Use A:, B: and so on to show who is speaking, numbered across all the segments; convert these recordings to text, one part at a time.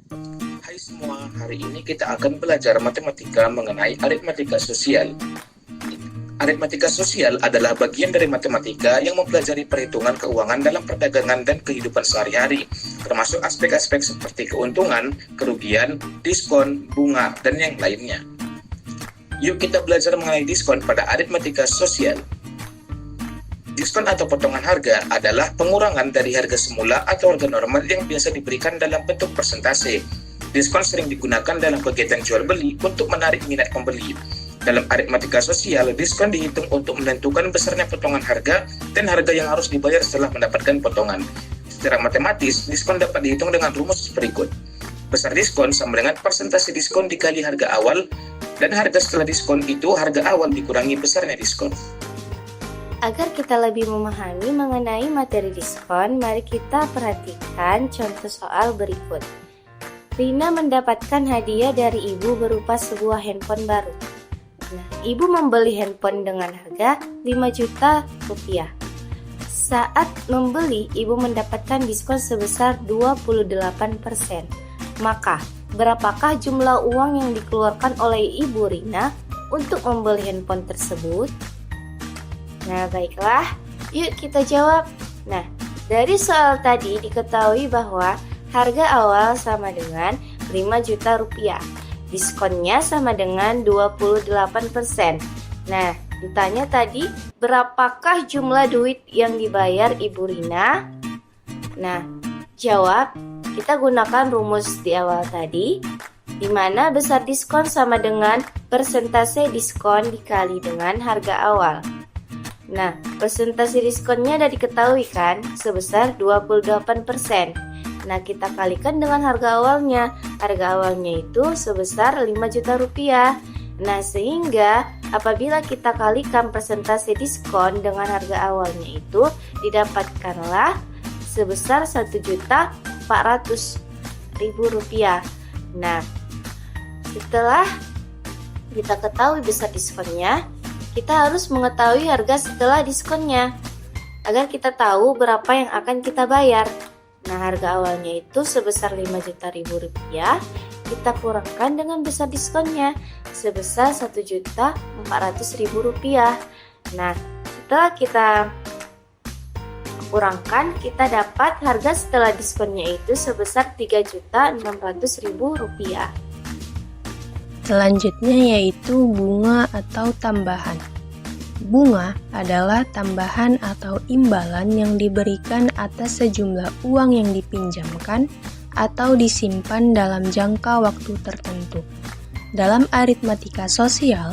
A: Hai semua, hari ini kita akan belajar matematika mengenai aritmatika sosial. Aritmatika sosial adalah bagian dari matematika yang mempelajari perhitungan keuangan dalam perdagangan dan kehidupan sehari-hari, termasuk aspek-aspek seperti keuntungan, kerugian, diskon, bunga, dan yang lainnya. Yuk kita belajar mengenai diskon pada aritmatika sosial. Diskon atau potongan harga adalah pengurangan dari harga semula atau harga normal yang biasa diberikan dalam bentuk persentase. Diskon sering digunakan dalam kegiatan jual beli untuk menarik minat pembeli. Dalam aritmatika sosial, diskon dihitung untuk menentukan besarnya potongan harga dan harga yang harus dibayar setelah mendapatkan potongan. Secara matematis, diskon dapat dihitung dengan rumus berikut. Besar diskon sama dengan persentase diskon dikali harga awal, dan harga setelah diskon itu harga awal dikurangi besarnya diskon.
B: Agar kita lebih memahami mengenai materi diskon, mari kita perhatikan contoh soal berikut. Rina mendapatkan hadiah dari ibu berupa sebuah handphone baru. Nah, ibu membeli handphone dengan harga 5 juta rupiah. Saat membeli, ibu mendapatkan diskon sebesar 28%. Maka, berapakah jumlah uang yang dikeluarkan oleh ibu Rina untuk membeli handphone tersebut? Nah, baiklah, yuk kita jawab. Nah, dari soal tadi diketahui bahwa harga awal sama dengan 5 juta rupiah. Diskonnya sama dengan 28%. Nah, ditanya tadi, berapakah jumlah duit yang dibayar Ibu Rina? Nah, jawab, kita gunakan rumus di awal tadi, di mana besar diskon sama dengan persentase diskon dikali dengan harga awal. Nah, persentase diskonnya sudah diketahui kan, sebesar 28%. Nah, kita kalikan dengan harga awalnya. Harga awalnya itu sebesar 5 juta rupiah. Nah, sehingga apabila kita kalikan persentase diskon dengan harga awalnya itu, didapatkanlah sebesar 1.400.000 rupiah. Nah, setelah kita ketahui besar diskonnya, kita harus mengetahui harga setelah diskonnya agar kita tahu berapa yang akan kita bayar. Nah, harga awalnya itu sebesar 5 juta rupiah, kita kurangkan dengan besar diskonnya sebesar 1.400.000 rupiah. Nah, setelah kita kurangkan, kita dapat harga setelah diskonnya itu sebesar 3.600.000 rupiah.
C: Selanjutnya yaitu bunga atau tambahan. Bunga adalah tambahan atau imbalan yang diberikan atas sejumlah uang yang dipinjamkan atau disimpan dalam jangka waktu tertentu. Dalam aritmatika sosial,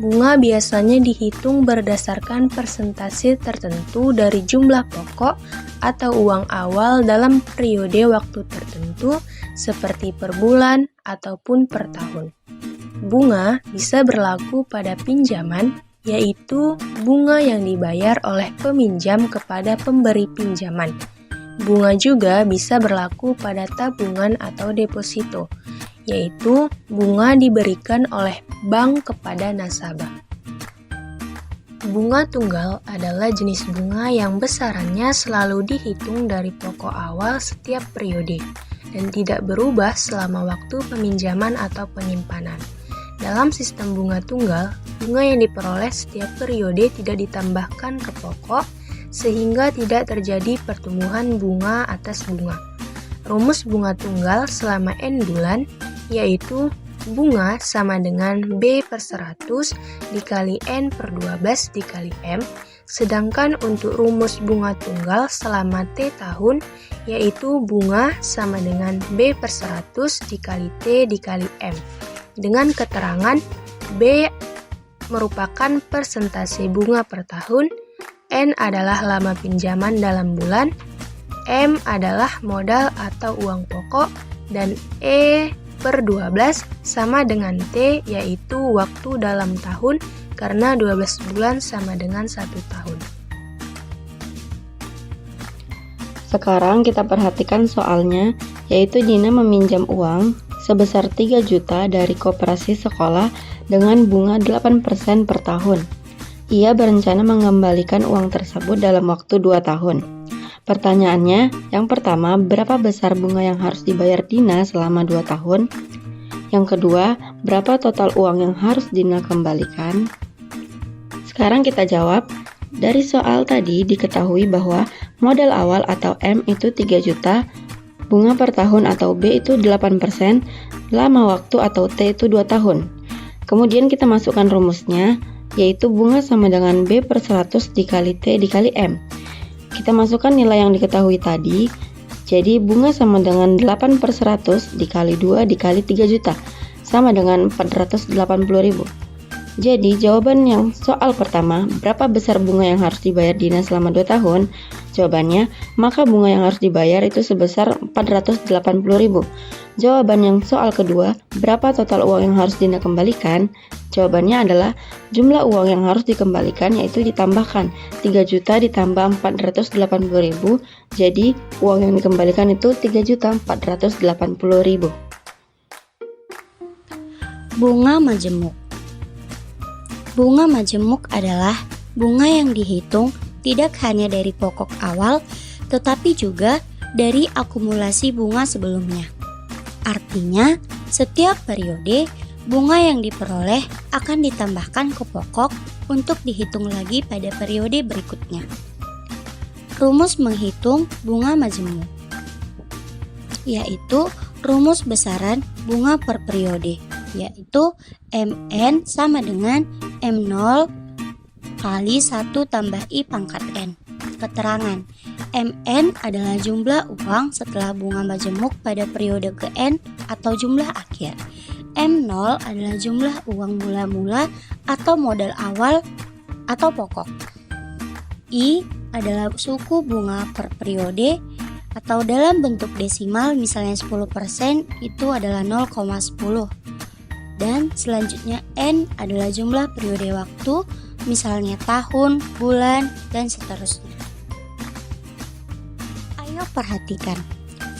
C: bunga biasanya dihitung berdasarkan persentase tertentu dari jumlah pokok atau uang awal dalam periode waktu tertentu seperti per bulan ataupun per tahun. Bunga bisa berlaku pada pinjaman, yaitu bunga yang dibayar oleh peminjam kepada pemberi pinjaman. Bunga juga bisa berlaku pada tabungan atau deposito, yaitu bunga diberikan oleh bank kepada nasabah. Bunga tunggal adalah jenis bunga yang besarannya selalu dihitung dari pokok awal setiap periode dan tidak berubah selama waktu peminjaman atau penyimpanan. Dalam sistem bunga tunggal, bunga yang diperoleh setiap periode tidak ditambahkan ke pokok sehingga tidak terjadi pertumbuhan bunga atas bunga. Rumus bunga tunggal selama N bulan yaitu bunga sama dengan B per 100 dikali N per 12 dikali M, sedangkan untuk rumus bunga tunggal selama T tahun yaitu bunga sama dengan B per 100 dikali T dikali M. Dengan keterangan B merupakan persentase bunga per tahun, N adalah lama pinjaman dalam bulan, M adalah modal atau uang pokok, dan E per 12 sama dengan T yaitu waktu dalam tahun karena 12 bulan sama dengan 1 tahun.
D: Sekarang kita perhatikan soalnya, yaitu Dina meminjam uang sebesar 3 juta dari koperasi sekolah dengan bunga 8% per tahun. Ia berencana mengembalikan uang tersebut dalam waktu 2 tahun. Pertanyaannya, yang pertama, berapa besar bunga yang harus dibayar Dina selama 2 tahun? Yang kedua, berapa total uang yang harus Dina kembalikan? Sekarang kita jawab. Dari soal tadi diketahui bahwa modal awal atau M itu 3 juta, bunga per tahun atau B itu 8%, lama waktu atau T itu 2 tahun. Kemudian kita masukkan rumusnya, yaitu bunga sama dengan B per 100 dikali T dikali M. Kita masukkan nilai yang diketahui tadi, jadi bunga sama dengan 8 per 100 dikali 2 dikali 3 juta, sama dengan 480.000. Jadi jawaban yang soal pertama, berapa besar bunga yang harus dibayar Dina selama 2 tahun? Jawabannya, maka bunga yang harus dibayar itu sebesar 480.000. Jawaban yang soal kedua, berapa total uang yang harus Dina kembalikan? Jawabannya adalah jumlah uang yang harus dikembalikan yaitu ditambahkan 3 juta ditambah 480.000. Jadi uang yang dikembalikan itu 3.480.000.
B: Bunga majemuk. Bunga majemuk adalah bunga yang dihitung tidak hanya dari pokok awal, tetapi juga dari akumulasi bunga sebelumnya. Artinya, setiap periode, bunga yang diperoleh akan ditambahkan ke pokok untuk dihitung lagi pada periode berikutnya. Rumus menghitung bunga majemuk, yaitu rumus besaran bunga per periode, yaitu Mn sama dengan M0 kali 1 tambah I pangkat N. Keterangan, Mn adalah jumlah uang setelah bunga majemuk pada periode ke N atau jumlah akhir. M0 adalah jumlah uang mula-mula atau modal awal atau pokok. I adalah suku bunga per periode atau dalam bentuk desimal, misalnya 10% itu adalah 0,10. Dan selanjutnya N adalah jumlah periode waktu, misalnya tahun, bulan, dan seterusnya. Ayo perhatikan,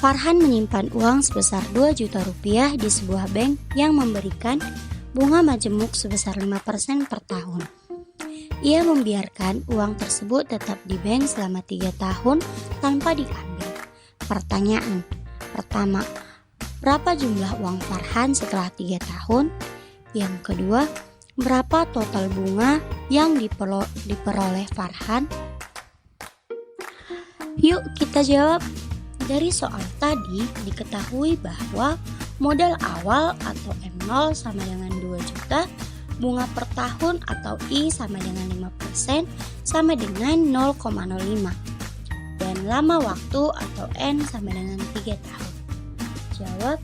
B: Farhan menyimpan uang sebesar 2 juta rupiah di sebuah bank yang memberikan bunga majemuk sebesar 5% per tahun. Ia membiarkan uang tersebut tetap di bank selama 3 tahun tanpa diambil. Pertanyaan pertama, berapa jumlah uang Farhan setelah 3 tahun? Yang kedua, berapa total bunga yang diperoleh Farhan? Yuk kita jawab. Dari soal tadi diketahui bahwa modal awal atau M0 sama dengan 2 juta, bunga per tahun atau I sama dengan 5% sama dengan 0,05, dan lama waktu atau N sama dengan 3 tahun. Jawab,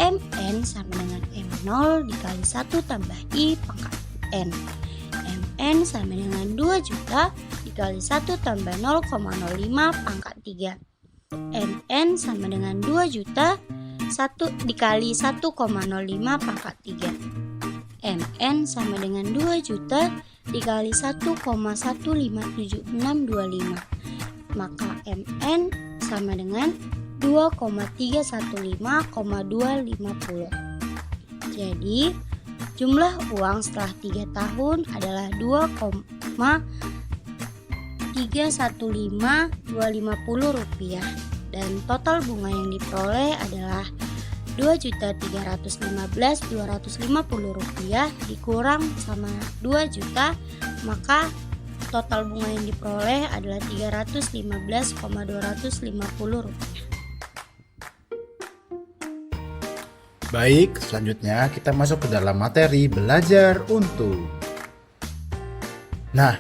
B: Mn sama dengan M0 dikali 1 tambah I pangkat N. Mn sama dengan 2 juta dikali 1 tambah 0,05 pangkat 3. Mn sama dengan 2 juta 1 dikali 1,05 pangkat 3. Mn sama dengan 2 juta dikali 1,157625. Maka Mn sama dengan 2,315,250. Jadi jumlah uang setelah 3 tahun adalah 2,315250 rupiah, dan total bunga yang diperoleh adalah 2.315.250 rupiah dikurang sama 2 juta, maka total bunga yang diperoleh adalah 315,250 rupiah.
E: Baik, selanjutnya kita masuk ke dalam materi belajar untung. Nah,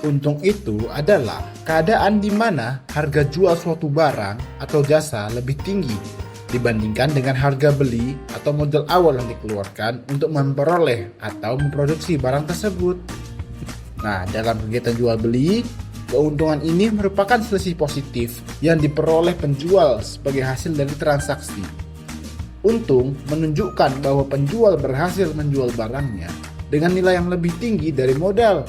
E: untung itu adalah keadaan di mana harga jual suatu barang atau jasa lebih tinggi dibandingkan dengan harga beli atau modal awal yang dikeluarkan untuk memperoleh atau memproduksi barang tersebut. Nah, dalam kegiatan jual beli, keuntungan ini merupakan selisih positif yang diperoleh penjual sebagai hasil dari transaksi. Untung menunjukkan bahwa penjual berhasil menjual barangnya dengan nilai yang lebih tinggi dari modal,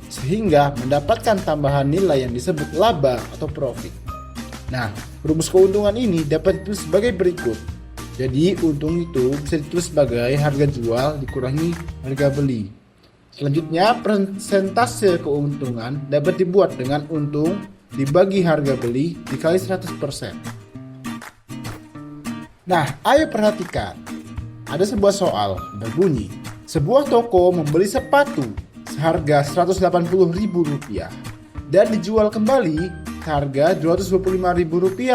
E: sehingga mendapatkan tambahan nilai yang disebut laba atau profit. Nah, rumus keuntungan ini dapat ditulis sebagai berikut. Jadi, untung itu bisa ditulis sebagai harga jual dikurangi harga beli. Selanjutnya, persentase keuntungan dapat dibuat dengan untung dibagi harga beli dikali 100%. Nah, ayo perhatikan. Ada sebuah soal berbunyi, sebuah toko membeli sepatu seharga Rp180.000 dan dijual kembali seharga Rp225.000.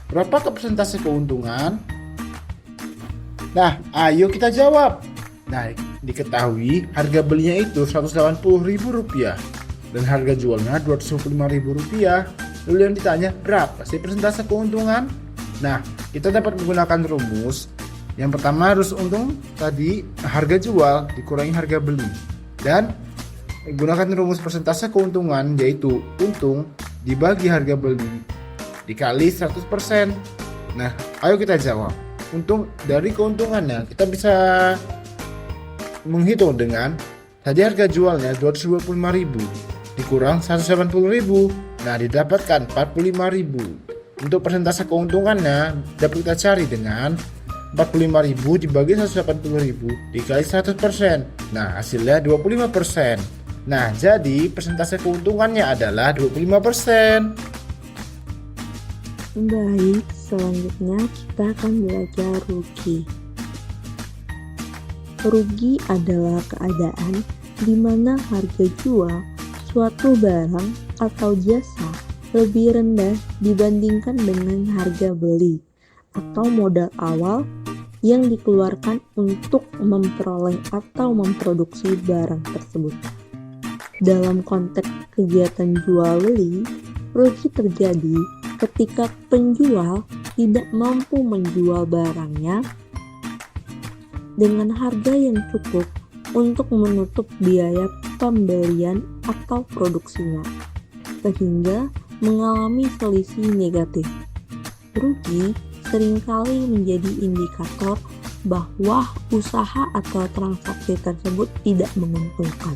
E: Berapakah persentase keuntungan? Nah, ayo kita jawab. Nah, diketahui harga belinya itu Rp180.000 dan harga jualnya Rp225.000. Lalu yang ditanya, berapa sih persentase keuntungan? Nah, kita dapat menggunakan rumus. Yang pertama harus untung tadi harga jual dikurangi harga beli. Dan gunakan rumus persentase keuntungan, yaitu untung dibagi harga beli dikali 100%. Nah, ayo kita jawab. Untung dari keuntungannya kita bisa menghitung dengan tadi harga jualnya 225.000 dikurang 180.000. Nah, didapatkan 45.000. Untuk persentase keuntungannya dapat kita cari dengan 45.000 dibagi 180.000 dikali 100%. Nah, hasilnya 25%. Nah, jadi persentase keuntungannya adalah 25%.
D: Baik, selanjutnya kita akan belajar rugi. Rugi adalah keadaan di mana harga jual suatu barang atau jasa lebih rendah dibandingkan dengan harga beli atau modal awal yang dikeluarkan untuk memperoleh atau memproduksi barang tersebut. Dalam konteks kegiatan jual beli, rugi terjadi ketika penjual tidak mampu menjual barangnya dengan harga yang cukup untuk menutup biaya pembelian atau produksinya, sehingga mengalami selisih negatif. Rugi seringkali menjadi indikator bahwa usaha atau transaksi tersebut tidak menguntungkan.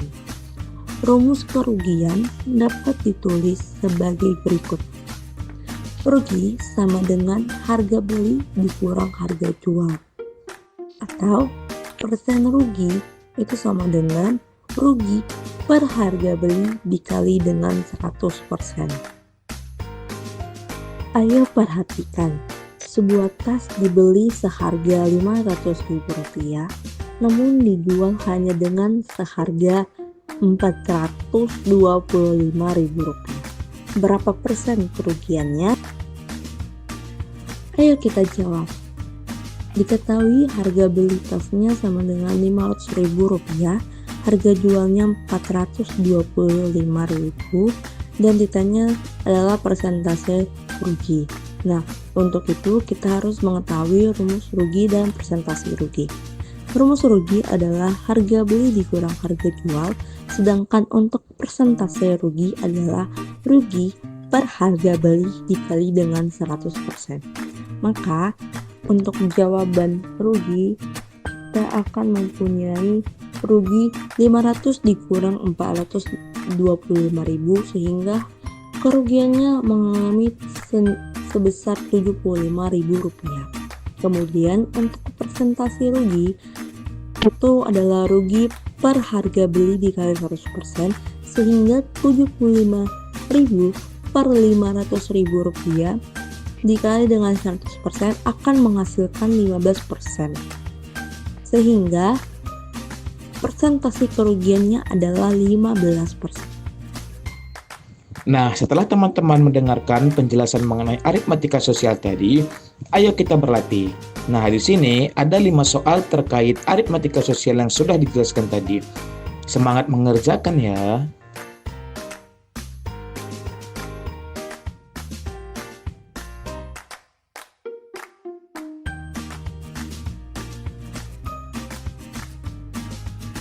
D: Rumus kerugian dapat ditulis sebagai berikut. Rugi sama dengan harga beli dikurang harga jual. Atau persen rugi itu sama dengan rugi per harga beli dikali dengan 100%. Ayo perhatikan, sebuah tas dibeli seharga Rp500.000 namun dijual hanya dengan seharga Rp425.000. Berapa persen kerugiannya? Ayo kita jawab. Diketahui harga beli tasnya sama dengan Rp500.000, harga jualnya Rp425.000, dan ditanya adalah persentase rugi. Nah, untuk itu kita harus mengetahui rumus rugi dan persentase rugi. Rumus rugi adalah harga beli dikurang harga jual, sedangkan untuk persentase rugi adalah rugi per harga beli dikali dengan 100%. Maka, untuk jawaban rugi, kita akan mempunyai rugi 500 dikurang 425.000 sehingga kerugiannya mengalami sebesar Rp75.000. Kemudian untuk persentase rugi itu adalah rugi per harga beli dikali 100% sehingga Rp75.000 per Rp500.000 dikali dengan 100% akan menghasilkan 15%. Sehingga persentase kerugiannya adalah 15%.
A: Nah, setelah teman-teman mendengarkan penjelasan mengenai aritmatika sosial tadi, ayo kita berlatih. Nah, di sini ada 5 soal terkait aritmatika sosial yang sudah dijelaskan tadi. Semangat mengerjakan ya!